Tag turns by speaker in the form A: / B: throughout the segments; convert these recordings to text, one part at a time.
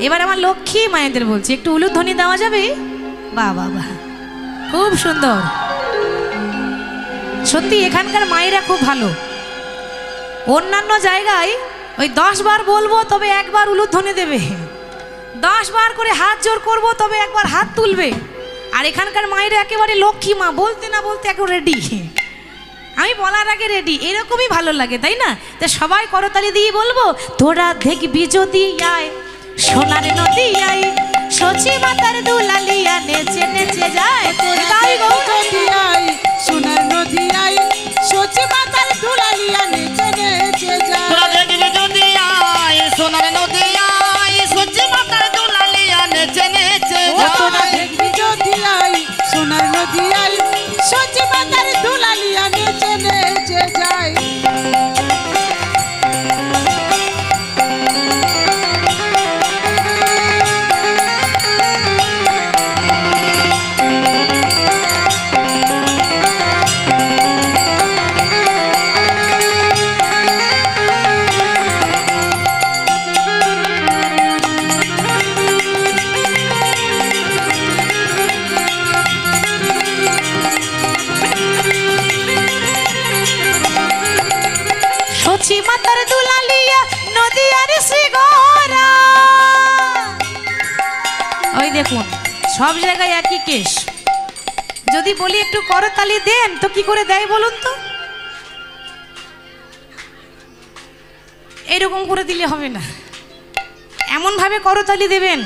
A: এবার আমার লক্ষ্মী মায়েদের বলছি, একটু উলুধ্বনি দেওয়া যাবে? বাহ বাহ বাহ, খুব সুন্দর। সত্যি এখানকার মায়েরা খুব ভালো। অন্যান্য জায়গায় ওই 10 বার বলবো তবে একবার উলুধ্বনি দেবে, 10 বার করে হাত জোর করব তবে একবার হাত তুলবে। আর এখানকার মায়েরা একেবারে লক্ষ্মী মা, বলতে না বলতে একেবারে রেডি, আমি বলার আগে রেডি। এরকমই ভালো লাগে, তাই না? তো সবাই করতালি দিয়ে বলবো, তোরা দেখবি যদি আয় সোনার নদী আয়, সচি মাতার দুলালিয়া নেচে নেচে যায়।
B: সোনার নদী আয়, সচি মাতার দুলালিয়া নেচে নেচে যায়।
C: তোরা দেখবি যদি আয় সোনার নদী আয়, সচি মাতার দুলালিয়া নেচে নেচে যায়।
B: তোরা দেখবি যদি আয় সোনার নদী আয়, সচি মাতার দুলালিয়া নেচে নেচে যায়।
A: সচি মাতার দুলালিয়া নদী আর শ্রীগরা। ওই দেখুন সব জায়গায় একই কেস। যদি বলি একটু করতালি দেন তো কি করে দেয় বলুন তো? এরকম করে দিলে হবে না, এমন ভাবে করতালি দেবেন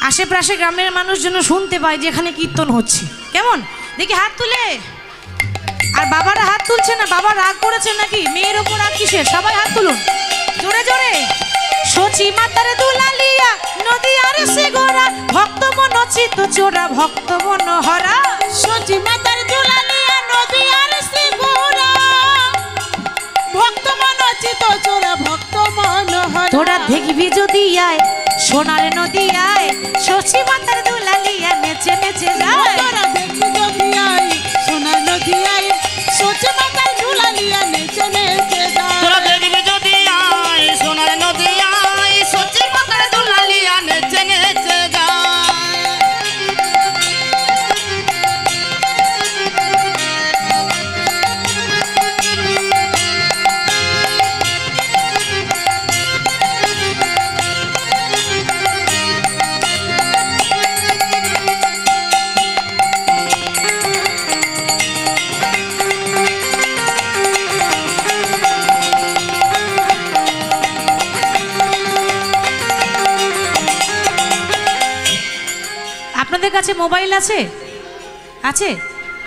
A: আশেপাশে গ্রামের মানুষ যেন শুনতে পায় যে এখানে কীর্তন হচ্ছে। কেমন দেখি হাত তুলে। আর বাবারা হাত তুলছে না, বাবা রাগ করেছে নাকি? মেয়ের ওপর আর কিসের? সবাই হাত তুলুন জোরে জোরে। সচি মাতার দুলালিয়া নদী আর শ্রীগরা, ভক্ত মনোচিত চোরা ভক্ত মনোহরা।
B: সচি মাতার দুলালিয়া নদী আর শ্রীগরা, ভক্ত মনোচিত চোরা ভক্ত মনোহরা।
A: তোরা দেখবি যদি আয় সোনার নদী আয়, সচি মাতার দুলালিয়া নেচে নেচে যায়।
B: তোরা দেখবি যদি আয় সোনার নদী আয়, সচি মাতার দুলালিয়া নেচে নেচে যায়।
C: তোরা দেখবি যদি আয় সোনার নদী আয়, সচি মাতার দুলালিয়া নেচে নেচে যায়।
A: আপনাদের কাছে মোবাইল আছে? আছে?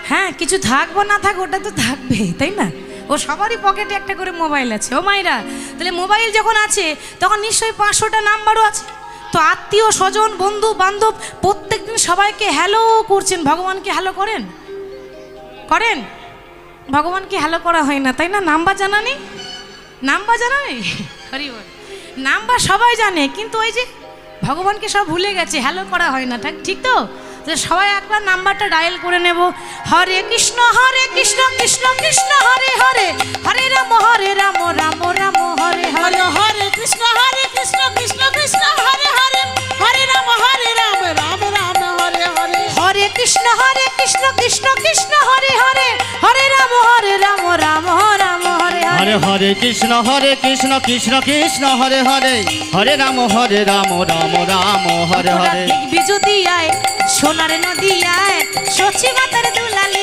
A: হ্যাঁ, কিছু থাকবো না থাক ওটা তো থাকবেই, তাই না? ও সবারই পকেটে একটা করে মোবাইল আছে। ও মাইরা, তাহলে মোবাইল যখন আছে তখন নিশ্চয়ই 500টা নাম্বারও আছে। তো আত্মীয় স্বজন বন্ধু বান্ধব প্রত্যেকদিন সবাইকে হ্যালো করছেন। ভগবানকে হ্যালো করেন? করেন? ভগবানকে হ্যালো করা হয় না, তাই না? নাম্বার জানা নেই? নাম্বার জানা নেই? হরি বল। নাম্বার সবাই জানে, কিন্তু ওই যে ভগবানকে সব ভুলে গেছে, হ্যালো করা হয় না। ঠিক তো? সবাই একবার নাম্বারটা ডায়াল করে নেব। হরে কৃষ্ণ কৃষ্ণ কৃষ্ণ হরে হরে, হরে রাম রাম রাম হরে হরে।
B: হরে কৃষ্ণ কৃষ্ণ কৃষ্ণ হরে হরে, হরে রাম রাম রাম হরে হরে।
A: হরে কৃষ্ণ কৃষ্ণ কৃষ্ণ হরে হরে, হরে রাম রাম রাম হরে হরে।
C: হরে হরে কৃষ্ণ কৃষ্ণ কৃষ্ণ হরে হরে, হরে রাম রাম রাম হরে হরে।
A: দেখবি যদি আয় সোনার নদী আয়, সচি মাতার দুলালি